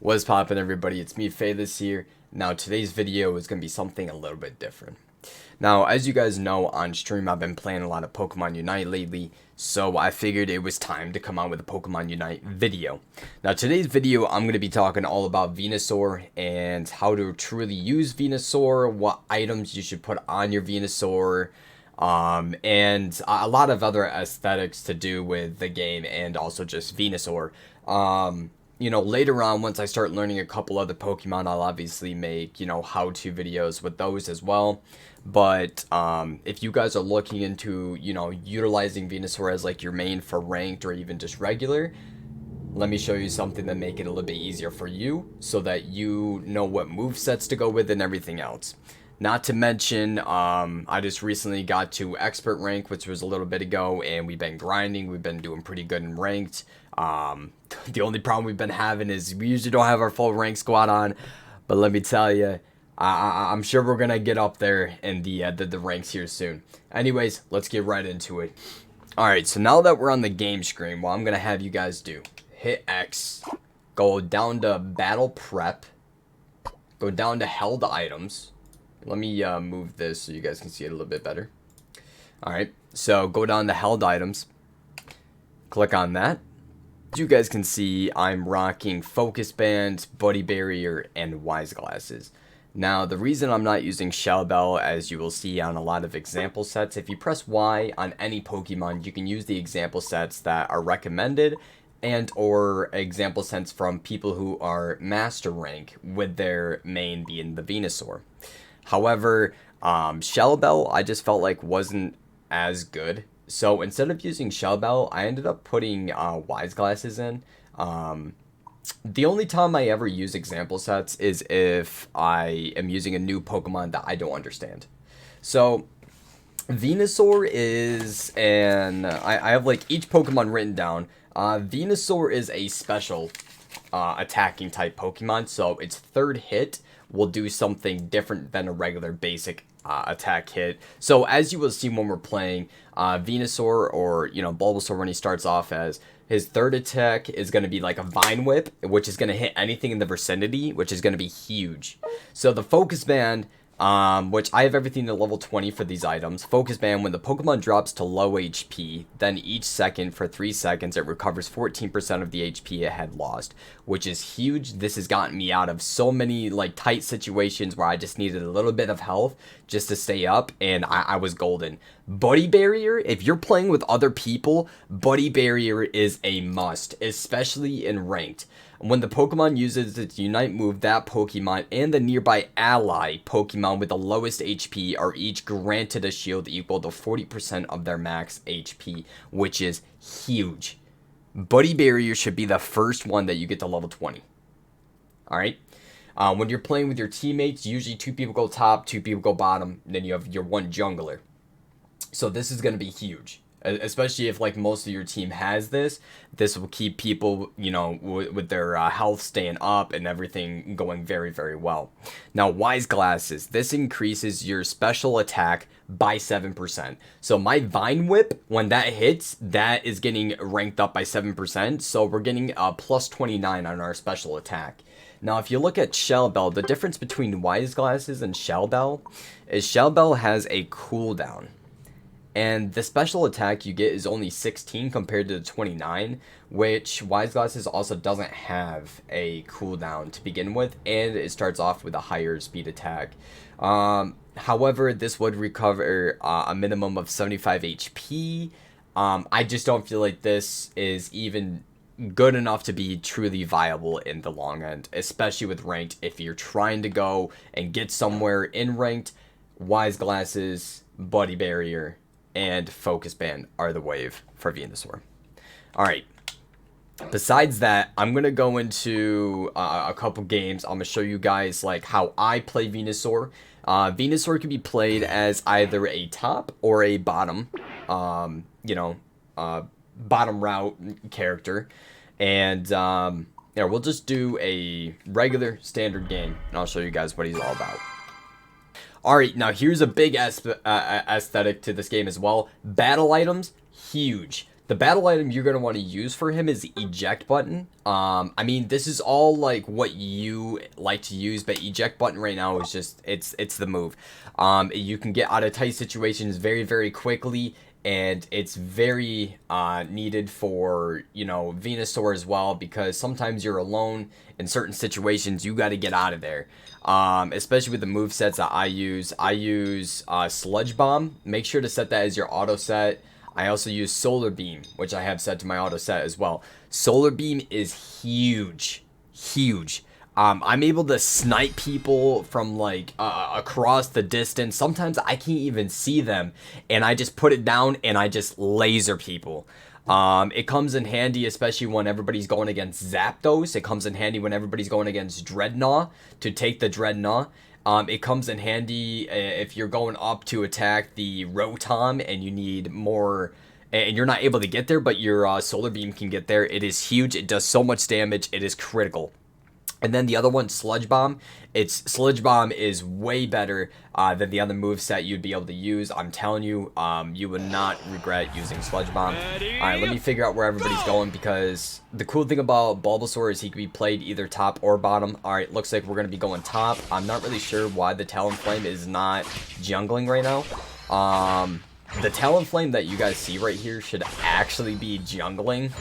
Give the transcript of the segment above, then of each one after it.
What's poppin', everybody? It's me, FadeLess here. Now, today's video is going to be something a little bit different. Now, as you guys know, on stream, I've been playing a lot of Pokemon Unite lately, so I figured it was time to come out with a Pokemon Unite video. Now, today's video, I'm going to be talking all about Venusaur and how to truly use Venusaur, what items you should put on your Venusaur, and a lot of other aesthetics to do with the game and also just Venusaur. You know, later on, once I start learning a couple other Pokemon, I'll obviously make, how-to videos with those as well. But, if you guys are looking into, utilizing Venusaur as, like, your main for ranked or even just regular, let me show you something that make it a little bit easier for you so that you know what movesets to go with and everything else. Not to mention, I just recently got to expert rank, which was a little bit ago, and we've been grinding. We've been doing pretty good in ranked. The only problem we've been having is we usually don't have our full rank squad on, but let me tell you, I'm sure we're gonna get up there in the ranks here soon. Anyways, let's get right into it. All right, so now that we're on the game screen, what I'm gonna have you guys do: hit X, go down to battle prep, go down to held items. Let me move this so you guys can see it a little bit better. All right, so go down to held items, click on that. As you guys can see, I'm rocking Focus Band, Buddy Barrier, and Wise Glasses. Now, the reason I'm not using Shell Bell, as you will see on a lot of example sets, if you press Y on any Pokemon, you can use the example sets that are recommended and or example sets from people who are master rank with their main being the Venusaur. However, Shell Bell I just felt like wasn't as good. So instead of using Shell Bell, I ended up putting Wise Glasses in. The only time I ever use example sets is if I am using a new Pokemon that I don't understand. So Venusaur is I have like each Pokemon written down. Venusaur is a special attacking type Pokemon, so its third hit will do something different than a regular basic attack hit. So as you will see when we're playing Venusaur or Bulbasaur, when he starts off, as his third attack is going to be like a Vine Whip, which is going to hit anything in the vicinity, which is going to be huge. So the Focus Band, which I have everything to level 20 for these items. Focus Band, when the Pokemon drops to low HP, then each second for 3 seconds, it recovers 14% of the HP it had lost, which is huge. This has gotten me out of so many like tight situations where I just needed a little bit of health just to stay up, and I was golden. Buddy Barrier, if you're playing with other people, Buddy Barrier is a must, especially in ranked. When the Pokemon uses its Unite move, that Pokemon and the nearby ally Pokemon with the lowest HP are each granted a shield equal to 40% of their max HP, which is huge. Buddy Barrier should be the first one that you get to level 20. Alright? When you're playing with your teammates, usually 2 people go top, 2 people go bottom, and then you have your one jungler. So this is going to be huge. Especially if like most of your team has this will keep people, with their health staying up and everything going very, very well. Now, Wise Glasses, this increases your special attack by 7%. So my Vine Whip, when that hits, that is getting ranked up by 7%. So we're getting a plus 29 on our special attack. Now, if you look at Shell Bell, the difference between Wise Glasses and Shell Bell is Shell Bell has a cooldown. And the special attack you get is only 16 compared to the 29, which Wise Glasses also doesn't have a cooldown to begin with, and it starts off with a higher speed attack. However, this would recover a minimum of 75 HP. I just don't feel like this is even good enough to be truly viable in the long end, especially with ranked. If you're trying to go and get somewhere in ranked, Wise Glasses, Buddy Barrier, and Focus Band are the wave for Venusaur. Alright, besides that, I'm going to go into a couple games. I'm going to show you guys like how I play Venusaur. Venusaur can be played as either a top or a bottom, bottom route character. And yeah, we'll just do a regular standard game, and I'll show you guys what he's all about. Alright, now here's a big aesthetic to this game as well. Battle items, huge. The battle item you're going to want to use for him is the eject button. I mean, this is all like what you like to use, but eject button right now is just, it's the move. You can get out of tight situations very, very quickly, and it's very needed for, you know, Venusaur as well, because sometimes you're alone in certain situations. You got to get out of there. Especially with the move sets that I use. I use Sludge Bomb. Make sure to set that as your auto set. I also use Solar Beam, which I have set to my auto set as well. Solar Beam is huge. Huge. I'm able to snipe people from like across the distance. Sometimes I can't even see them, and I just put it down and I just laser people. It comes in handy, especially when everybody's going against Zapdos. It comes in handy when everybody's going against Dreadnought to take the Dreadnought. It comes in handy if you're going up to attack the Rotom and you need more, and you're not able to get there, but your Solar Beam can get there. It is huge. It does so much damage. It is critical. And then the other one, Sludge Bomb. Sludge Bomb is way better than the other moveset you'd be able to use. I'm telling you, you would not regret using Sludge Bomb. Alright, let me figure out where everybody's going, because the cool thing about Bulbasaur is he can be played either top or bottom. Alright, looks like we're going to be going top. I'm not really sure why the Talonflame is not jungling right now. The Talonflame that you guys see right here should actually be jungling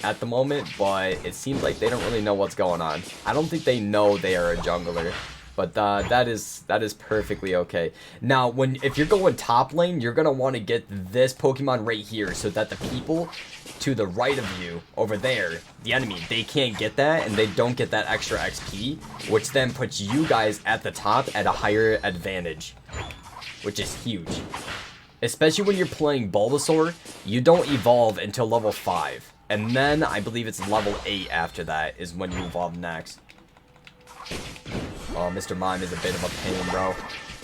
at the moment, but it seems like they don't really know what's going on. I don't think they know they are a jungler, but that is perfectly okay. Now, if you're going top lane, you're gonna want to get this Pokemon right here, so that the people to the right of you over there, the enemy, they can't get that, and they don't get that extra XP, which then puts you guys at the top at a higher advantage, which is huge. Especially when you're playing Bulbasaur, you don't evolve until level 5. And then, I believe it's level 8 after that is when you evolve next. Oh, Mr. Mime is a bit of a pain, bro.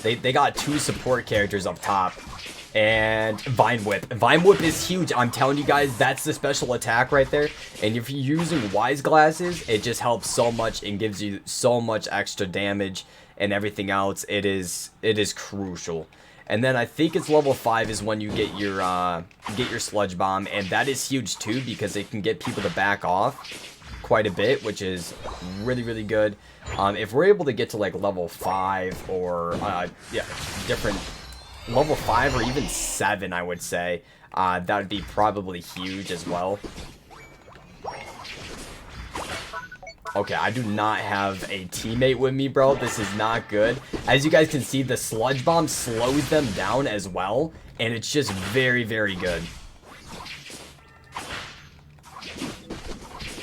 They got 2 support characters up top. And Vine Whip. Vine Whip is huge. I'm telling you guys, that's the special attack right there. And if you're using Wise Glasses, it just helps so much and gives you so much extra damage and everything else. It is crucial. And then I think it's level 5 is when you get your Sludge Bomb, and that is huge too, because it can get people to back off quite a bit, which is really, really good. If we're able to get to like level 5 or different level 5 or even 7, I would say that would be probably huge as well. Okay, I do not have a teammate with me, bro. This is not good. As you guys can see, the Sludge Bomb slows them down as well, and it's just very, very good.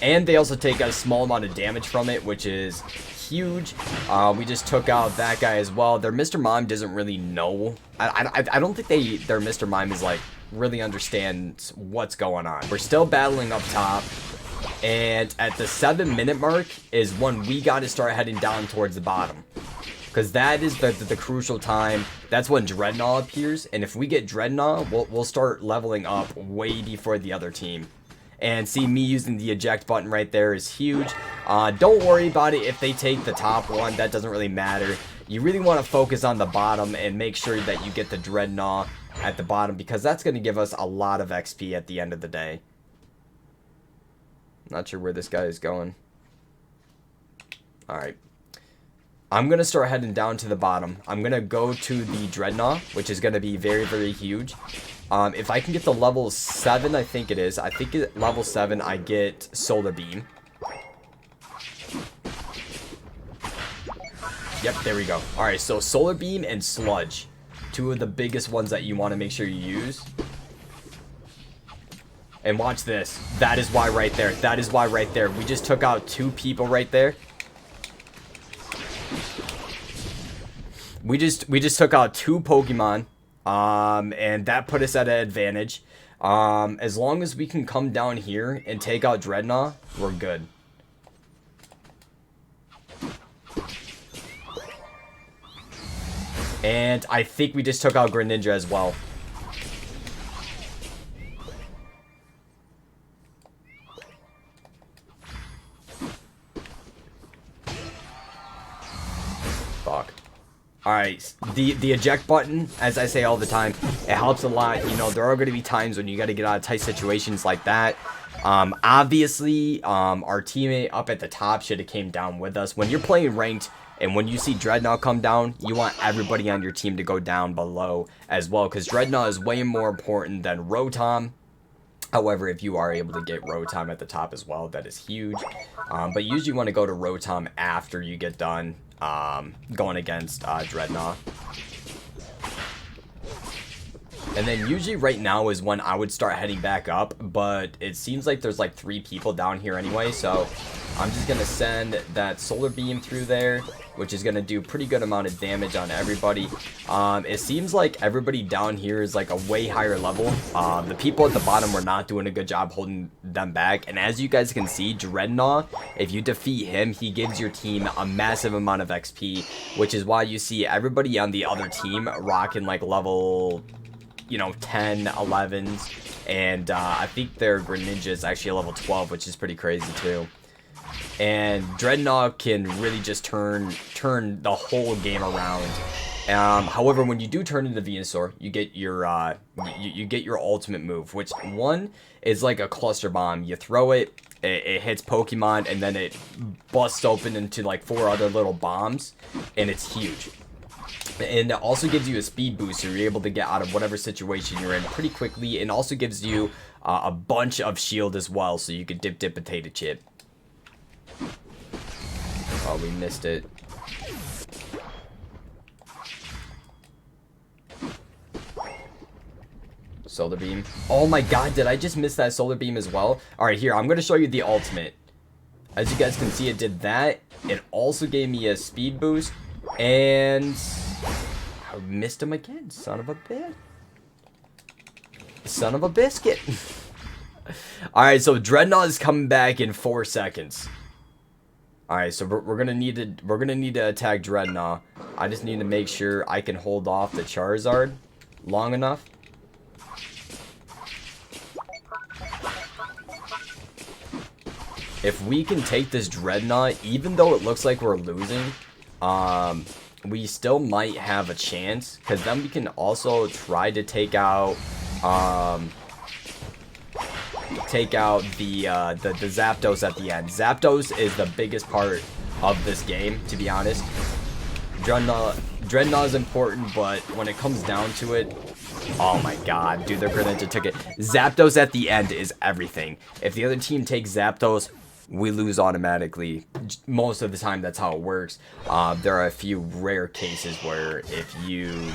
And they also take a small amount of damage from it, which is huge. We just took out that guy as well. Their Mr. Mime doesn't really know. I don't think their Mr. Mime is like really understands what's going on. We're still battling up top. And at the 7-minute mark is when we got to start heading down towards the bottom. Because that is the crucial time. That's when Dreadnought appears. And if we get Dreadnought, we'll start leveling up way before the other team. And see, me using the eject button right there is huge. Don't worry about it if they take the top one. That doesn't really matter. You really want to focus on the bottom and make sure that you get the Dreadnought at the bottom, because that's going to give us a lot of XP at the end of the day. Not sure where this guy is going. Alright. I'm going to start heading down to the bottom. I'm going to go to the Dreadnought, which is going to be very, very huge. If I can get the level 7, I think it is. I think at level 7, I get Solar Beam. Yep, there we go. Alright, so Solar Beam and Sludge. 2 of the biggest ones that you want to make sure you use. And watch this. That is why right there. That is why right there. We just took out 2 people right there. We just took out 2 Pokemon. And that put us at an advantage. As long as we can come down here and take out Dreadnought, we're good. And I think we just took out Greninja as well. Fuck. Alright, the eject button, as I say all the time, it helps a lot. You know, there are going to be times when you got to get out of tight situations like that. Obviously, our teammate up at the top should have came down with us. When you're playing ranked, and when you see Dreadnought come down, you want everybody on your team to go down below as well, because Dreadnought is way more important than Rotom. However, if you are able to get Rotom at the top as well, that is huge. But usually you want to go to Rotom after you get done going against Dreadnought. And then usually right now is when I would start heading back up, but it seems like there's like 3 people down here anyway, so I'm just going to send that Solar Beam through there, which is going to do pretty good amount of damage on everybody. It seems like everybody down here is like a way higher level. The people at the bottom were not doing a good job holding them back, and as you guys can see, Dreadnought, if you defeat him, he gives your team a massive amount of XP, which is why you see everybody on the other team rocking like level, you know, 10, 11s, and I think their Greninja is actually a level 12, which is pretty crazy too. And Dreadnought can really just turn the whole game around. However, when you do turn into Venusaur, you get your you get your ultimate move, which one is like a cluster bomb. You throw it, it hits Pokemon, and then it busts open into like 4 other little bombs, and it's huge. And it also gives you a speed boost, so you're able to get out of whatever situation you're in pretty quickly, and also gives you a bunch of shield as well, so you can dip potato chip. Oh, we missed it. Solar Beam. Oh my god, did I just miss that Solar Beam as well? Alright, here, I'm going to show you the ultimate. As you guys can see, it did that. It also gave me a speed boost. And I missed him again. Son of a bitch. Son of a biscuit. Alright, so Dreadnought is coming back in 4 seconds. Alright, so we're gonna need to attack Dreadnought. I just need to make sure I can hold off the Charizard long enough. If we can take this Dreadnought, even though it looks like we're losing, we still might have a chance, because then we can also try to take out the Zapdos at the end. Zapdos is the biggest part of this game, to be honest. Dreadnought is important, but when it comes down to it, oh my god, dude, their Greninja took it. Zapdos at the end is everything. If the other team takes Zapdos, we lose automatically. Most of the time, that's how it works. There are a few rare cases where if you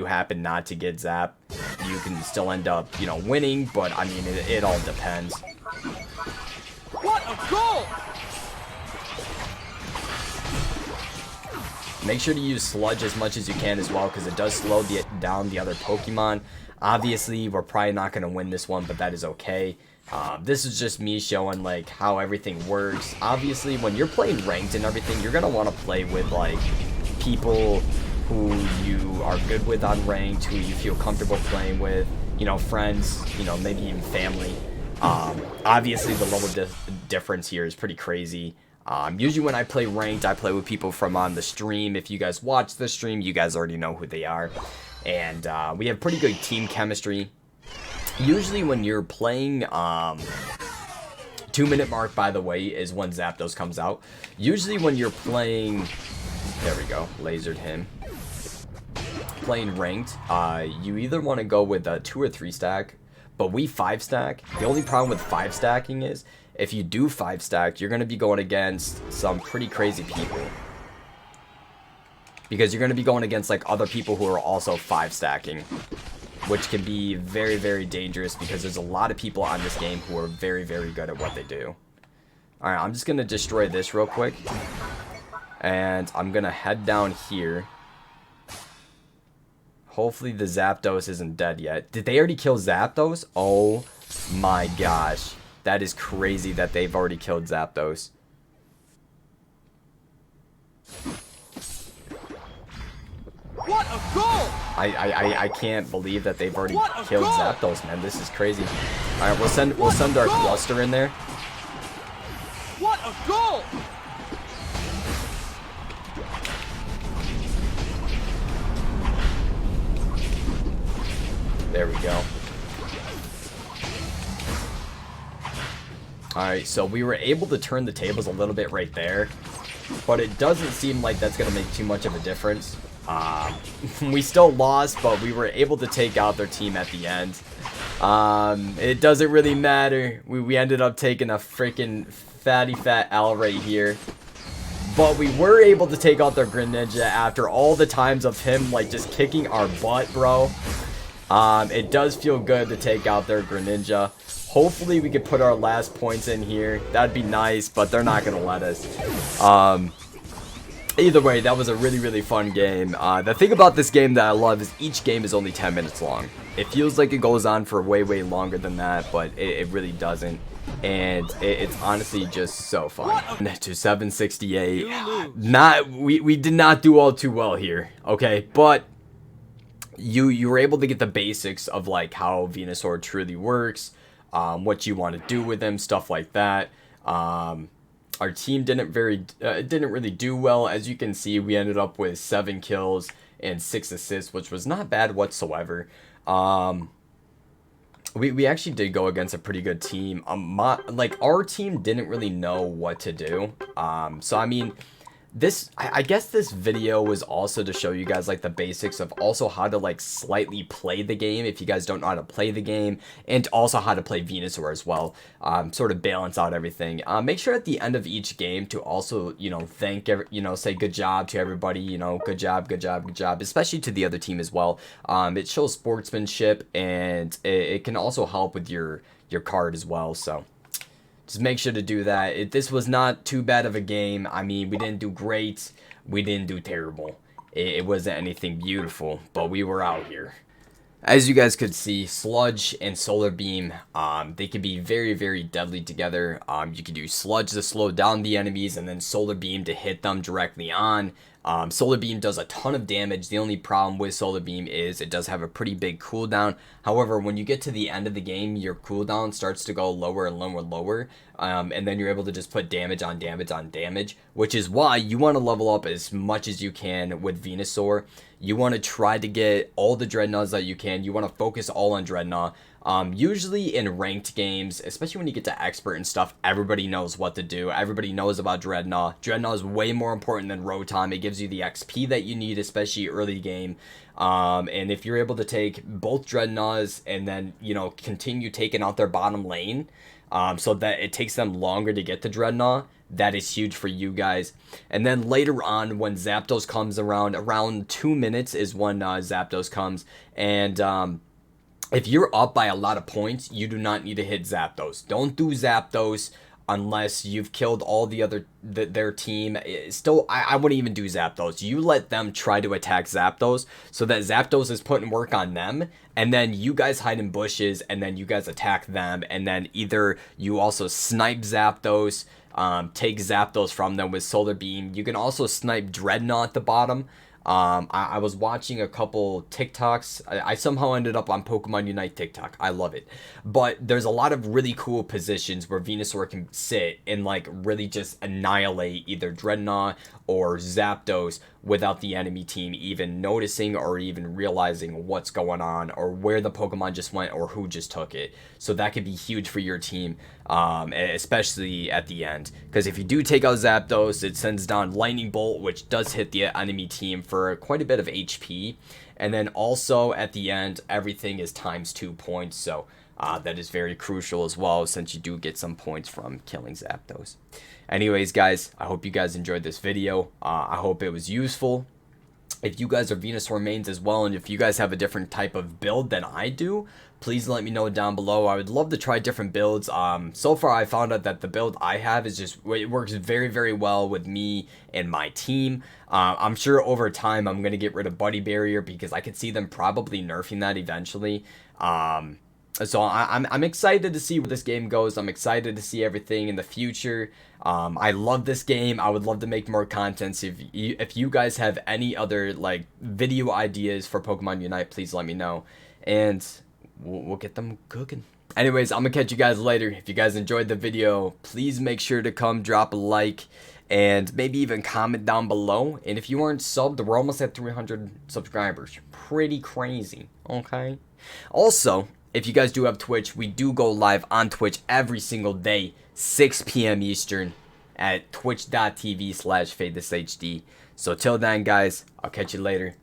happen not to get Zap, you can still end up, winning, but I mean, it all depends. What a goal! Make sure to use Sludge as much as you can as well, because it does slow down the other Pokemon. Obviously, we're probably not going to win this one, but that is okay. This is just me showing like how everything works. Obviously, when you're playing ranked and everything, you're gonna want to play with like people who you are good with on ranked, who you feel comfortable playing with, friends, maybe even family. Obviously, the level difference here is pretty crazy. Usually when I play ranked, I play with people from on the stream. If you guys watch the stream, you guys already know who they are, and we have pretty good team chemistry. Usually when you're playing, 2-minute mark, by the way, is when Zapdos comes out. Usually when you're playing, there we go, lasered him. Playing ranked, you either want to go with a 2 or 3 stack, but we 5 stack. The only problem with 5 stacking is, if you do 5 stack, you're going to be going against some pretty crazy people. Because you're going to be going against like other people who are also 5 stacking. Which can be very, very dangerous, because there's a lot of people on this game who are very, very good at what they do. Alright, I'm just going to destroy this real quick. And I'm going to head down here. Hopefully the Zapdos isn't dead yet. Did they already kill Zapdos? Oh my gosh. That is crazy that they've already killed Zapdos. What a goal! I can't believe that they've already killed Zapdos, man. This is crazy. All right, we'll send our cluster in there. What a goal! There we go. Alright, so we were able to turn the tables a little bit right there, but it doesn't seem like that's going to make too much of a difference. We still lost, but we were able to take out their team at the end. It doesn't really matter. We ended up taking a freaking fat L right here. But we were able to take out their Greninja after all the times of him, like, just kicking our butt, bro. It does feel good to take out their Greninja. Hopefully we could put our last points in here. That'd be nice, but they're not going to let us. Either way, that was a really fun game. The thing about this game that I love is each game is only 10 minutes long. It feels like it goes on for way longer than that, but it really doesn't. And it's honestly just so fun. To 768. We did not do all too well here, okay? But you were able to get the basics of like how Venusaur truly works, what you want to do with him, stuff like that. Our team didn't really do well. As you can see, we ended up with 7 kills and 6 assists, which was not bad whatsoever. We actually did go against a pretty good team. Like, our team didn't really know what to do. So I mean, I guess this video was also to show you guys like the basics of also how to like slightly play the game if you guys don't know how to play the game, and also how to play Venusaur as well. Sort of balance out everything. Make sure at the end of each game to also, you know, say good job to everybody, you know, good job, especially to the other team as well. It shows sportsmanship, and it can also help with your card as well, so just make sure to do that. This was not too bad of a game. I mean, we didn't do great. We didn't do terrible. It wasn't anything beautiful, but we were out here. As you guys could see, Sludge and Solar Beam, they can be very deadly together. You can do Sludge to slow down the enemies, and then Solar Beam to hit them directly on. Solar Beam does a ton of damage. The only problem with Solar Beam is it does have a pretty big cooldown. However, when you get to the end of the game, your cooldown starts to go lower and lower. And then you're able to just put damage on damage, which is why you want to level up as much as you can with Venusaur. You want to try to get all the Dreadnoughts that you can. You want to focus all on Dreadnought. Usually in ranked games, especially when you get to expert and stuff, everybody knows what to do. Everybody knows about Dreadnought. Dreadnought is way more important than Rotom. It gives you the XP that you need, especially early game. And if you're able to take both Dreadnoughts and then, you know, continue taking out their bottom lane, so that it takes them longer to get to Dreadnought, that is huge for you guys. And then later on, when Zapdos comes around 2 minutes is when Zapdos comes, and if you're up by a lot of points, you do not need to hit Zapdos. Don't do Zapdos unless you've killed all their team. Still, I wouldn't even do Zapdos. You let them try to attack Zapdos so that Zapdos is putting work on them, and then you guys hide in bushes, and then you guys attack them, and then either you also snipe Zapdos, take Zapdos from them with Solar Beam. You can also snipe Dreadnought at the bottom. I was watching a couple TikToks. I somehow ended up on Pokemon Unite TikTok. I love it. But there's a lot of really cool positions where Venusaur can sit and like really just annihilate either Dreadnought or Zapdos without the enemy team even noticing or even realizing what's going on or where the Pokemon just went or who just took it. So that could be huge for your team, especially at the end. Because if you do take out Zapdos, it sends down Lightning Bolt, which does hit the enemy team for quite a bit of HP. And then also at the end, everything is times 2 points. So that is very crucial as well, since you do get some points from killing Zapdos. Anyways, guys, I hope you guys enjoyed this video. I hope it was useful. If you guys are Venusaur mains as well, and if you guys have a different type of build than I do, please let me know down below. I would love to try different builds. So far, I found out that the build I have is just, it works very well with me and my team. I'm sure over time, I'm going to get rid of Buddy Barrier because I could see them probably nerfing that eventually. So I'm excited to see where this game goes. I'm excited to see everything in the future. I love this game. I would love to make more content. So if you guys have any other like video ideas for Pokemon Unite, please let me know, and we'll get them cooking. Anyways, I'm gonna catch you guys later. If you guys enjoyed the video, please make sure to come drop a like and maybe even comment down below. And if you aren't subbed, we're almost at 300 subscribers. Pretty crazy. Okay. Also, if you guys do have Twitch, we do go live on Twitch every single day, 6 p.m. Eastern at twitch.tv/FadeLessHD. So till then, guys, I'll catch you later.